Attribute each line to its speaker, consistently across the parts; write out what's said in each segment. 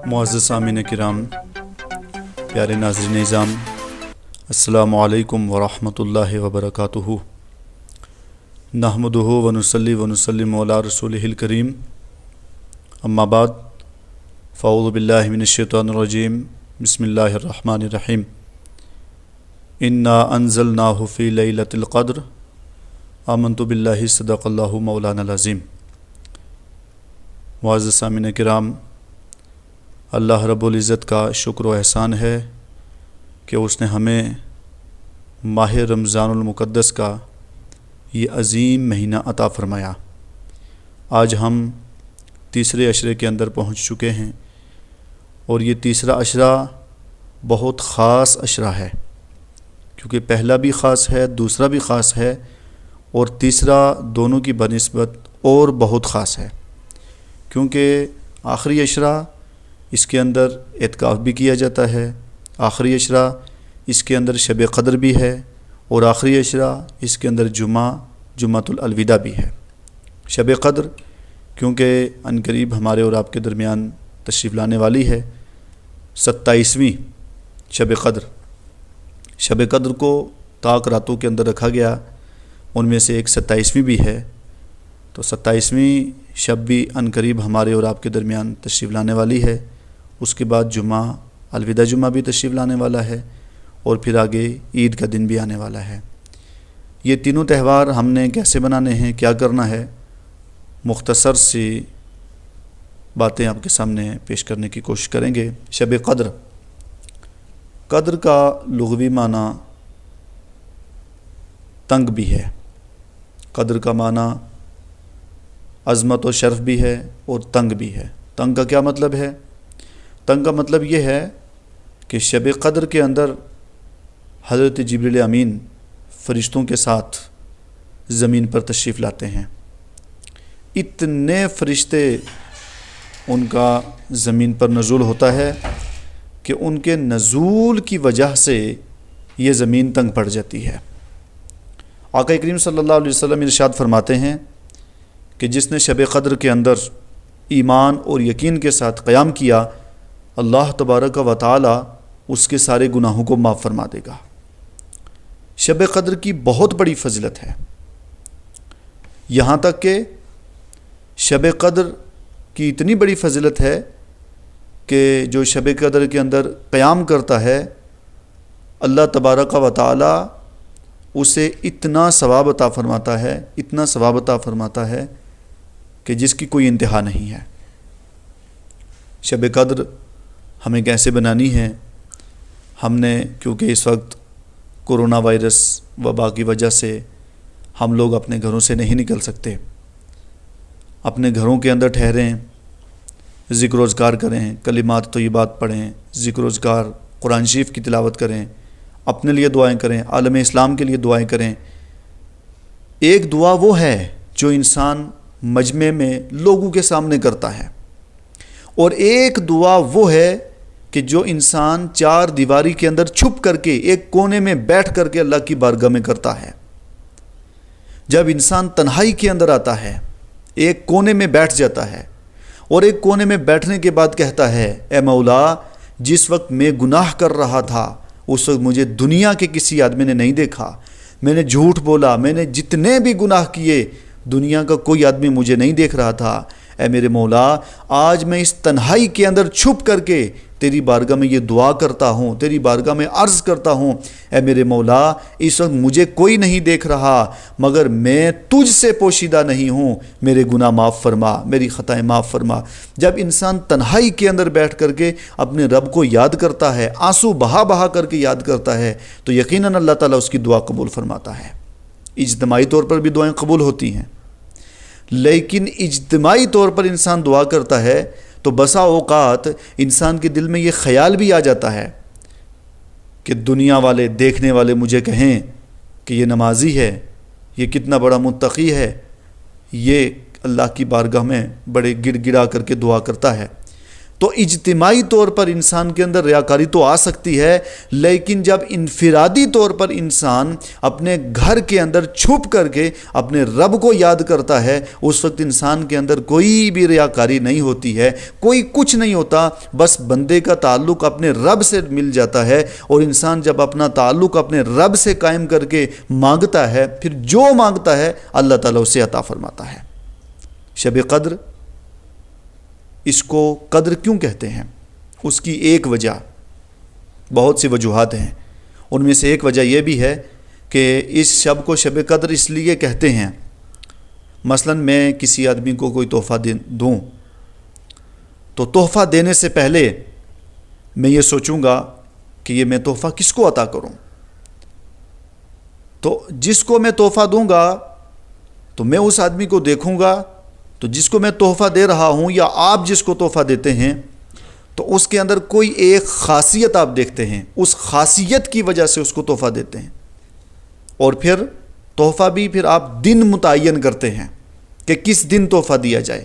Speaker 1: معزز سامعین کرام، پیارے ناظرین نظام، السلام علیکم ورحمۃ اللہ وبرکاتہ۔ نحمدہ ونصلی ونسلم علی رسولہ الکریم، اما بعد، فاعوذ باللہ من الشیطان الرجیم، بسم اللہ الرحمن الرحیم۔ انا انزلناہ فی لیلۃ القدر، آمنت باللہ، صدق اللہ مولانا العظیم۔ معزز سامعین کرام، اللہ رب العزت کا شکر و احسان ہے کہ اس نے ہمیں ماہ رمضان المقدس کا یہ عظیم مہینہ عطا فرمایا۔ آج ہم تیسرے عشرے کے اندر پہنچ چکے ہیں، اور یہ تیسرا عشرہ بہت خاص عشرہ ہے، کیونکہ پہلا بھی خاص ہے، دوسرا بھی خاص ہے، اور تیسرا دونوں کی بنسبت اور بہت خاص ہے، کیونکہ آخری عشرہ اس کے اندر اعتکاف بھی کیا جاتا ہے، آخری عشرہ اس کے اندر شب قدر بھی ہے، اور آخری عشرہ اس کے اندر جمعۃ الوداع بھی ہے۔ شب قدر کیونکہ عنقریب ہمارے اور آپ کے درمیان تشریف لانے والی ہے، 27ویں شب قدر۔ شب قدر کو طاق راتوں کے اندر رکھا گیا، ان میں سے ایک 27ویں بھی ہے، تو 27ویں شب بھی عنقریب ہمارے اور آپ کے درمیان تشریف لانے والی ہے۔ اس کے بعد جمعہ، الوداع جمعہ بھی تشریف لانے والا ہے، اور پھر آگے عید کا دن بھی آنے والا ہے۔ یہ تینوں تہوار ہم نے کیسے بنانے ہیں، کیا کرنا ہے، مختصر سی باتیں آپ کے سامنے پیش کرنے کی کوشش کریں گے۔ شب قدر، قدر کا لغوی معنی تنگ بھی ہے، قدر کا معنی عظمت و شرف بھی ہے اور تنگ بھی ہے۔ تنگ کا کیا مطلب ہے؟ تنگ کا مطلب یہ ہے کہ شب قدر کے اندر حضرت جبریل امین فرشتوں کے ساتھ زمین پر تشریف لاتے ہیں۔ اتنے فرشتے ان کا زمین پر نزول ہوتا ہے کہ ان کے نزول کی وجہ سے یہ زمین تنگ پڑ جاتی ہے۔ آقا کریم صلی اللہ علیہ وسلم ارشاد فرماتے ہیں کہ جس نے شب قدر کے اندر ایمان اور یقین کے ساتھ قیام کیا، اللہ تبارک و تعالی اس کے سارے گناہوں کو معاف فرما دے گا۔ شب قدر کی بہت بڑی فضیلت ہے، یہاں تک کہ شب قدر کی اتنی بڑی فضیلت ہے کہ جو شب قدر کے اندر قیام کرتا ہے، اللہ تبارک و تعالی اسے اتنا ثواب عطا فرماتا ہے، اتنا ثواب عطا فرماتا ہے کہ جس کی کوئی انتہا نہیں ہے۔ شب قدر ہمیں کیسے بنانی ہے؟ ہم نے، کیونکہ اس وقت کورونا وائرس وبا کی وجہ سے ہم لوگ اپنے گھروں سے نہیں نکل سکتے، اپنے گھروں کے اندر ٹھہریں، ذکر و اذکار کریں، کلمات طیبات پڑھیں، ذکر و اذکار، قرآن شریف کی تلاوت کریں، اپنے لیے دعائیں کریں، عالم اسلام کے لیے دعائیں کریں۔ ایک دعا وہ ہے جو انسان مجمع میں لوگوں کے سامنے کرتا ہے، اور ایک دعا وہ ہے کہ جو انسان چار دیواری کے اندر چھپ کر کے ایک کونے میں بیٹھ کر کے اللہ کی بارگاہ میں کرتا ہے۔ جب انسان تنہائی کے اندر آتا ہے، ایک کونے میں بیٹھ جاتا ہے، اور ایک کونے میں بیٹھنے کے بعد کہتا ہے، اے مولا، جس وقت میں گناہ کر رہا تھا اس وقت مجھے دنیا کے کسی آدمی نے نہیں دیکھا، میں نے جھوٹ بولا، میں نے جتنے بھی گناہ کیے، دنیا کا کوئی آدمی مجھے نہیں دیکھ رہا تھا، اے میرے مولا، آج میں اس تنہائی کے اندر چھپ کر کے تیری بارگاہ میں یہ دعا کرتا ہوں، تیری بارگاہ میں عرض کرتا ہوں، اے میرے مولا، اس وقت مجھے کوئی نہیں دیکھ رہا، مگر میں تجھ سے پوشیدہ نہیں ہوں، میرے گناہ معاف فرما، میری خطائیں معاف فرما۔ جب انسان تنہائی کے اندر بیٹھ کر کے اپنے رب کو یاد کرتا ہے، آنسو بہا بہا کر کے یاد کرتا ہے، تو یقیناً اللہ تعالیٰ اس کی دعا قبول فرماتا ہے۔ اجتماعی طور پر بھی دعائیں قبول ہوتی ہیں، لیکن اجتماعی طور پر انسان دعا کرتا ہے تو بسا اوقات انسان کے دل میں یہ خیال بھی آ جاتا ہے کہ دنیا والے، دیکھنے والے مجھے کہیں کہ یہ نمازی ہے، یہ کتنا بڑا متقی ہے، یہ اللہ کی بارگاہ میں بڑے گڑ گڑا کر کے دعا کرتا ہے۔ تو اجتماعی طور پر انسان کے اندر ریاکاری تو آ سکتی ہے، لیکن جب انفرادی طور پر انسان اپنے گھر کے اندر چھپ کر کے اپنے رب کو یاد کرتا ہے، اس وقت انسان کے اندر کوئی بھی ریاکاری نہیں ہوتی ہے، کوئی کچھ نہیں ہوتا، بس بندے کا تعلق اپنے رب سے مل جاتا ہے، اور انسان جب اپنا تعلق اپنے رب سے قائم کر کے مانگتا ہے، پھر جو مانگتا ہے اللہ تعالیٰ اسے عطا فرماتا ہے۔ شب قدر، اس کو قدر کیوں کہتے ہیں؟ اس کی ایک وجہ، بہت سی وجوہات ہیں، ان میں سے ایک وجہ یہ بھی ہے کہ اس شب کو شب قدر اس لیے کہتے ہیں، مثلا میں کسی آدمی کو کوئی تحفہ دوں تو تحفہ دینے سے پہلے میں یہ سوچوں گا کہ یہ میں تحفہ کس کو عطا کروں۔ تو جس کو میں تحفہ دوں گا تو میں اس آدمی کو دیکھوں گا، تو جس کو میں تحفہ دے رہا ہوں یا آپ جس کو تحفہ دیتے ہیں تو اس کے اندر کوئی ایک خاصیت آپ دیکھتے ہیں، اس خاصیت کی وجہ سے اس کو تحفہ دیتے ہیں، اور پھر تحفہ بھی پھر آپ دن متعین کرتے ہیں کہ کس دن تحفہ دیا جائے،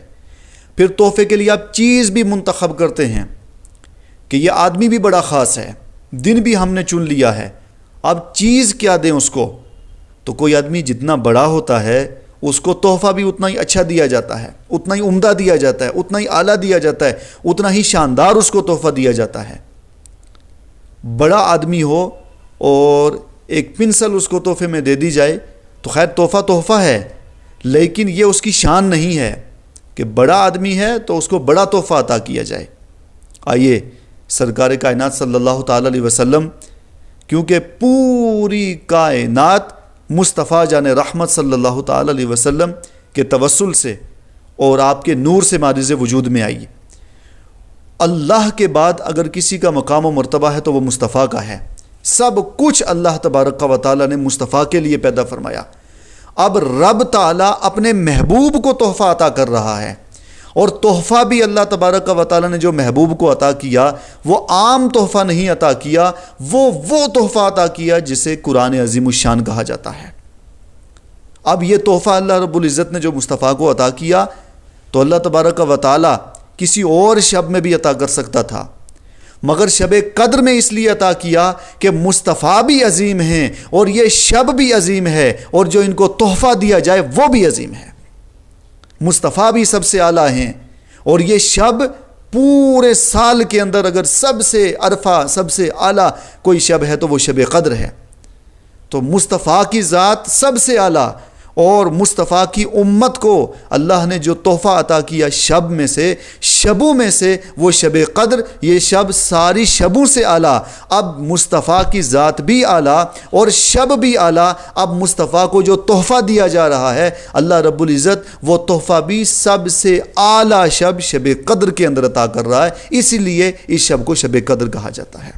Speaker 1: پھر تحفے کے لیے آپ چیز بھی منتخب کرتے ہیں کہ یہ آدمی بھی بڑا خاص ہے، دن بھی ہم نے چن لیا ہے، اب چیز کیا دیں اس کو۔ تو کوئی آدمی جتنا بڑا ہوتا ہے اس کو تحفہ بھی اتنا ہی اچھا دیا جاتا ہے، اتنا ہی عمدہ دیا جاتا ہے، اتنا ہی اعلیٰ دیا جاتا ہے، اتنا ہی شاندار اس کو تحفہ دیا جاتا ہے۔ بڑا آدمی ہو اور ایک پنسل اس کو تحفے میں دے دی جائے تو خیر تحفہ تحفہ ہے، لیکن یہ اس کی شان نہیں ہے کہ بڑا آدمی ہے تو اس کو بڑا تحفہ عطا کیا جائے۔ آئیے سرکار کائنات صلی اللہ تعالی علیہ وسلم، کیونکہ پوری کائنات مصطفیٰ جان رحمت صلی اللہ تعالی علیہ وسلم کے توسل سے اور آپ کے نور سے معرض وجود میں آئی، اللہ کے بعد اگر کسی کا مقام و مرتبہ ہے تو وہ مصطفیٰ کا ہے۔ سب کچھ اللہ تبارک و تعالی نے مصطفیٰ کے لیے پیدا فرمایا۔ اب رب تعالی اپنے محبوب کو تحفہ عطا کر رہا ہے، اور تحفہ بھی اللہ تبارک و تعالی نے جو محبوب کو عطا کیا وہ عام تحفہ نہیں عطا کیا، وہ تحفہ عطا کیا جسے قرآن عظیم الشان کہا جاتا ہے۔ اب یہ تحفہ اللہ رب العزت نے جو مصطفیٰ کو عطا کیا تو اللہ تبارک و تعالی کسی اور شب میں بھی عطا کر سکتا تھا، مگر شب قدر میں اس لیے عطا کیا کہ مصطفیٰ بھی عظیم ہیں اور یہ شب بھی عظیم ہے، اور جو ان کو تحفہ دیا جائے وہ بھی عظیم ہے۔ مصطفیٰ بھی سب سے اعلیٰ ہیں، اور یہ شب پورے سال کے اندر اگر سب سے عرفہ سب سے اعلیٰ کوئی شب ہے تو وہ شب قدر ہے۔ تو مصطفیٰ کی ذات سب سے اعلیٰ، اور مصطفیٰ کی امت کو اللہ نے جو تحفہ عطا کیا شب میں سے، شبوں میں سے وہ شب قدر، یہ شب ساری شبوں سے اعلیٰ۔ اب مصطفیٰ کی ذات بھی اعلیٰ اور شب بھی اعلیٰ، اب مصطفیٰ کو جو تحفہ دیا جا رہا ہے اللہ رب العزت وہ تحفہ بھی سب سے اعلیٰ شب شب قدر کے اندر عطا کر رہا ہے، اسی لیے اس شب کو شب قدر کہا جاتا ہے۔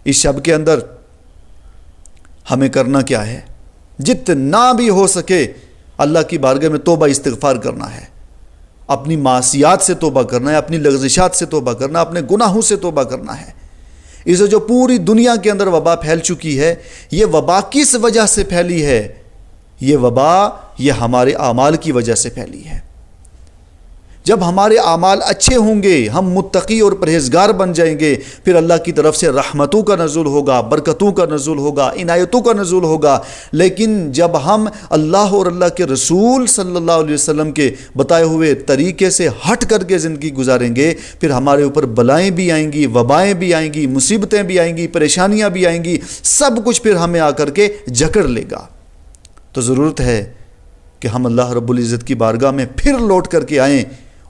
Speaker 1: اس شب کے اندر ہمیں کرنا کیا ہے؟ جتنا بھی ہو سکے اللہ کی بارگاہ میں توبہ استغفار کرنا ہے، اپنی معصیات سے توبہ کرنا ہے، اپنی لغزشات سے توبہ کرنا ہے، اپنے گناہوں سے توبہ کرنا ہے۔ اسے جو پوری دنیا کے اندر وبا پھیل چکی ہے، یہ وبا کس وجہ سے پھیلی ہے؟ یہ وبا یہ ہمارے اعمال کی وجہ سے پھیلی ہے۔ جب ہمارے اعمال اچھے ہوں گے، ہم متقی اور پرہیزگار بن جائیں گے، پھر اللہ کی طرف سے رحمتوں کا نزول ہوگا، برکتوں کا نزول ہوگا، عنایتوں کا نزول ہوگا۔ لیکن جب ہم اللہ اور اللہ کے رسول صلی اللہ علیہ وسلم کے بتائے ہوئے طریقے سے ہٹ کر کے زندگی گزاریں گے، پھر ہمارے اوپر بلائیں بھی آئیں گی، وبائیں بھی آئیں گی، مصیبتیں بھی آئیں گی، پریشانیاں بھی آئیں گی، سب کچھ پھر ہمیں آ کر کے جکڑ لے گا۔ تو ضرورت ہے کہ ہم اللہ رب العزت کی بارگاہ میں پھر لوٹ کر کے آئیں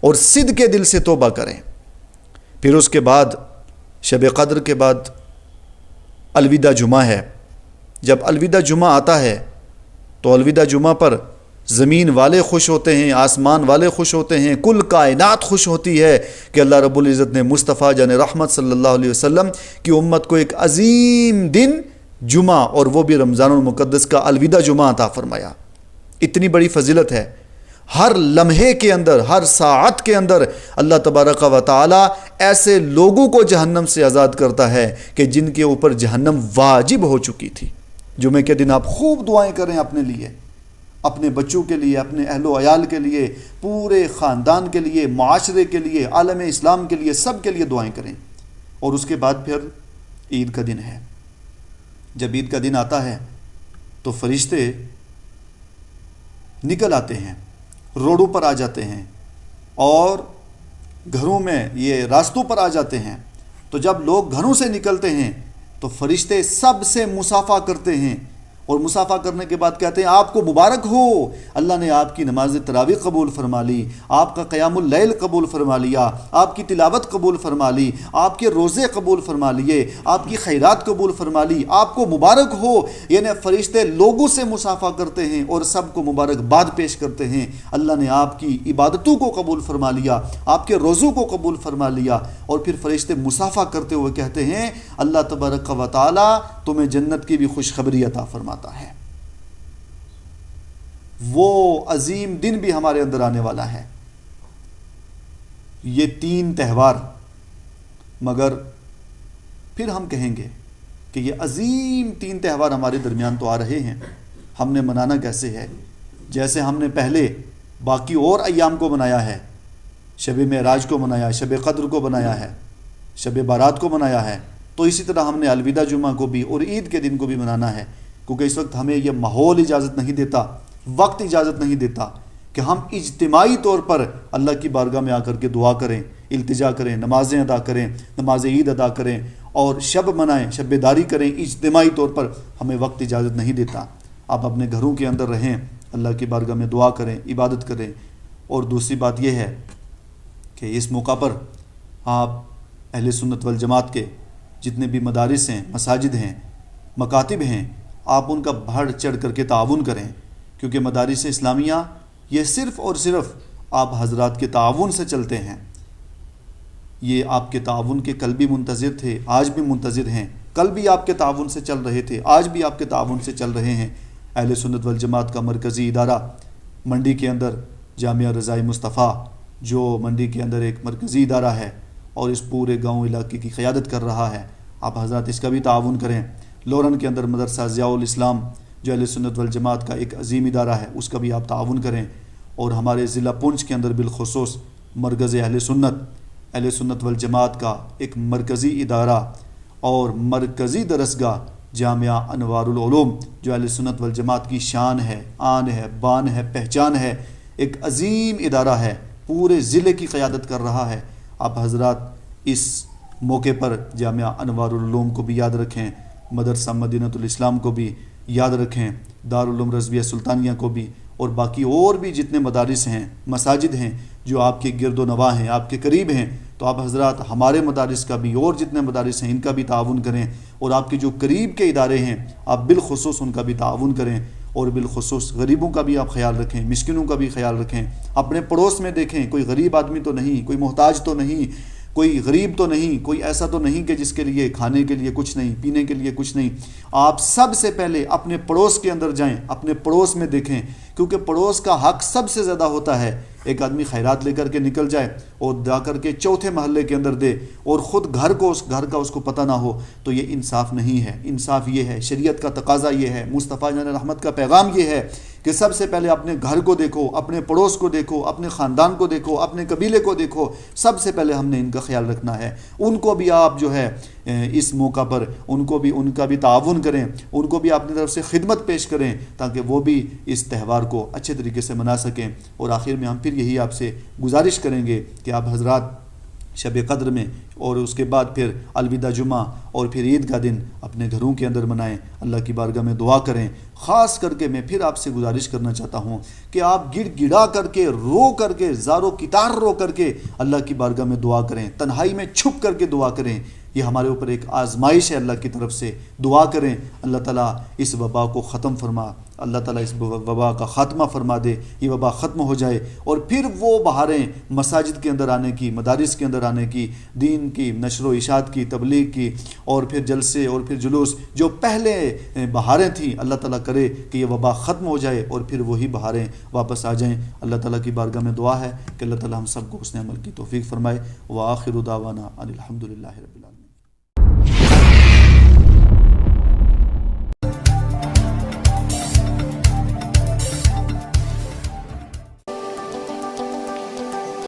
Speaker 1: اور صدق کے دل سے توبہ کریں۔ پھر اس کے بعد شب قدر کے بعد الوداع جمعہ ہے۔ جب الوداع جمعہ آتا ہے تو الوداع جمعہ پر زمین والے خوش ہوتے ہیں، آسمان والے خوش ہوتے ہیں، کل کائنات خوش ہوتی ہے کہ اللہ رب العزت نے مصطفیٰ جان رحمت صلی اللہ علیہ وسلم کی امت کو ایک عظیم دن جمعہ، اور وہ بھی رمضان المقدس کا الوداع جمعہ عطا فرمایا۔ اتنی بڑی فضیلت ہے۔ ہر لمحے کے اندر، ہر ساعت کے اندر اللہ تبارک و تعالی ایسے لوگوں کو جہنم سے آزاد کرتا ہے کہ جن کے اوپر جہنم واجب ہو چکی تھی۔ جمعے کے دن آپ خوب دعائیں کریں اپنے لیے، اپنے بچوں کے لیے، اپنے اہل و عیال کے لیے، پورے خاندان کے لیے، معاشرے کے لیے، عالم اسلام کے لیے، سب کے لیے دعائیں کریں۔ اور اس کے بعد پھر عید کا دن ہے۔ جب عید کا دن آتا ہے تو فرشتے نکل آتے ہیں، روڈوں پر آ جاتے ہیں اور گھروں میں یہ راستوں پر آ جاتے ہیں۔ تو جب لوگ گھروں سے نکلتے ہیں تو فرشتے سب سے مصافحہ کرتے ہیں، اور مصافحہ کرنے کے بعد کہتے ہیں آپ کو مبارک ہو، اللہ نے آپ کی نماز تراویح قبول فرما لی، آپ کا قیام اللیل قبول فرما لیا، آپ کی تلاوت قبول فرما لی، آپ کے روزے قبول فرما لیے، آپ کی خیرات قبول فرما لی، آپ کو مبارک ہو۔ یعنی فرشتے لوگوں سے مصافحہ کرتے ہیں اور سب کو مبارکباد پیش کرتے ہیں، اللہ نے آپ کی عبادتوں کو قبول فرما لیا، آپ کے روزوں کو قبول فرما لیا۔ اور پھر فرشتے مصافحہ کرتے ہوئے کہتے ہیں اللہ تبارک و تعالی تمہیں جنت کی بھی خوشخبری عطا فرماتا ہے۔ وہ عظیم دن بھی ہمارے اندر آنے والا ہے۔ یہ 3 تہوار، مگر پھر ہم کہیں گے کہ یہ عظیم 3 تہوار ہمارے درمیان تو آ رہے ہیں، ہم نے منانا کیسے ہے؟ جیسے ہم نے پہلے باقی اور ایام کو منایا ہے، شب معراج کو منایا، شب قدر کو منایا ہے، شب بارات کو منایا ہے، تو اسی طرح ہم نے الوداع جمعہ کو بھی اور عید کے دن کو بھی منانا ہے، کیونکہ اس وقت ہمیں یہ ماحول اجازت نہیں دیتا، وقت اجازت نہیں دیتا کہ ہم اجتماعی طور پر اللہ کی بارگاہ میں آ کر کے دعا کریں، التجا کریں، نمازیں ادا کریں، نماز عید ادا کریں اور شب منائیں، شب بیداری کریں۔ اجتماعی طور پر ہمیں وقت اجازت نہیں دیتا۔ آپ اپنے گھروں کے اندر رہیں، اللہ کی بارگاہ میں دعا کریں، عبادت کریں۔ اور دوسری بات یہ ہے کہ اس موقع پر آپ اہل سنت والجماعت کے جتنے بھی مدارس ہیں، مساجد ہیں، مکاتب ہیں، آپ ان کا بڑھ چڑھ کر کے تعاون کریں، کیونکہ مدارس اسلامیہ یہ صرف اور صرف آپ حضرات کے تعاون سے چلتے ہیں۔ یہ آپ کے تعاون کے کل بھی منتظر تھے، آج بھی منتظر ہیں، کل بھی آپ کے تعاون سے چل رہے تھے، آج بھی آپ کے تعاون سے چل رہے ہیں۔ اہل سنت والجماعت کا مرکزی ادارہ منڈی کے اندر جامعہ رضائے مصطفیٰ، جو منڈی کے اندر ایک مرکزی ادارہ ہے اور اس پورے گاؤں علاقے کی قیادت کر رہا ہے، آپ حضرات اس کا بھی تعاون کریں۔ لورن کے اندر مدرسہ ضیاء الاسلام جو اہل سنت والجماعت کا ایک عظیم ادارہ ہے، اس کا بھی آپ تعاون کریں۔ اور ہمارے ضلع پونچھ کے اندر بالخصوص مرکز اہل سنت والجماعت کا ایک مرکزی ادارہ اور مرکزی درسگاہ جامعہ انوار العلوم جو اہل سنت والجماعت کی شان ہے، آن ہے، بان ہے، پہچان ہے، ایک عظیم ادارہ ہے، پورے ضلع کی قیادت کر رہا ہے۔ آپ حضرات اس موقع پر جامعہ انوار العلوم کو بھی یاد رکھیں، مدرسہ مدینۃ الاسلام کو بھی یاد رکھیں، دارالعلوم رضویہ سلطانیہ کو بھی، اور باقی اور بھی جتنے مدارس ہیں، مساجد ہیں جو آپ کے گرد و نواح ہیں، آپ کے قریب ہیں، تو آپ حضرات ہمارے مدارس کا بھی اور جتنے مدارس ہیں ان کا بھی تعاون کریں، اور آپ کے جو قریب کے ادارے ہیں آپ بالخصوص ان کا بھی تعاون کریں، اور بالخصوص غریبوں کا بھی آپ خیال رکھیں، مسکینوں کا بھی خیال رکھیں۔ اپنے پڑوس میں دیکھیں، کوئی غریب آدمی تو نہیں، کوئی محتاج تو نہیں، کوئی غریب تو نہیں، کوئی ایسا تو نہیں کہ جس کے لیے کھانے کے لیے کچھ نہیں، پینے کے لیے کچھ نہیں۔ آپ سب سے پہلے اپنے پڑوس کے اندر جائیں، اپنے پڑوس میں دیکھیں، کیونکہ پڑوس کا حق سب سے زیادہ ہوتا ہے۔ ایک آدمی خیرات لے کر کے نکل جائے اور جا کر کے چوتھے محلے کے اندر دے اور خود گھر کا اس کو پتہ نہ ہو، تو یہ انصاف نہیں ہے۔ انصاف یہ ہے، شریعت کا تقاضا یہ ہے، مصطفیٰ جان رحمت کا پیغام یہ ہے کہ سب سے پہلے اپنے گھر کو دیکھو، اپنے پڑوس کو دیکھو، اپنے خاندان کو دیکھو، اپنے قبیلے کو دیکھو، سب سے پہلے ہم نے ان کا خیال رکھنا ہے۔ ان کو بھی آپ جو ہے اس موقع پر ان کا بھی تعاون کریں، ان کو بھی اپنی طرف سے خدمت پیش کریں تاکہ وہ بھی اس تہوار کو اچھے طریقے سے منا سکیں۔ اور آخر میں ہم پھر یہی آپ سے گزارش کریں گے کہ آپ حضرات شب قدر میں اور اس کے بعد پھر الوداع جمعہ اور پھر عید کا دن اپنے گھروں کے اندر منائیں، اللہ کی بارگاہ میں دعا کریں۔ خاص کر کے میں پھر آپ سے گزارش کرنا چاہتا ہوں کہ آپ گڑ گڑا کر کے، رو کر کے، زارو کتار رو کر کے اللہ کی بارگاہ میں دعا کریں، تنہائی میں چھپ کر کے دعا کریں۔ یہ ہمارے اوپر ایک آزمائش ہے اللہ کی طرف سے، دعا کریں اللہ تعالیٰ اس وبا کو ختم فرما، اللہ تعالیٰ اس وبا کا خاتمہ فرما دے، یہ وبا ختم ہو جائے، اور پھر وہ بہاریں مساجد کے اندر آنے کی، مدارس کے اندر آنے کی، دین کی نشر و اشاعت کی، تبلیغ کی، اور پھر جلسے اور پھر جلوس جو پہلے بہاریں تھیں، اللہ تعالیٰ کرے کہ یہ وبا ختم ہو جائے اور پھر وہی بہاریں واپس آ جائیں۔ اللہ تعالیٰ کی بارگاہ میں دعا ہے کہ اللہ تعالیٰ ہم سب کو حسن عمل کی توفیق فرمائے۔ وآخر دعوانا ان الحمد للہ رب العالمین۔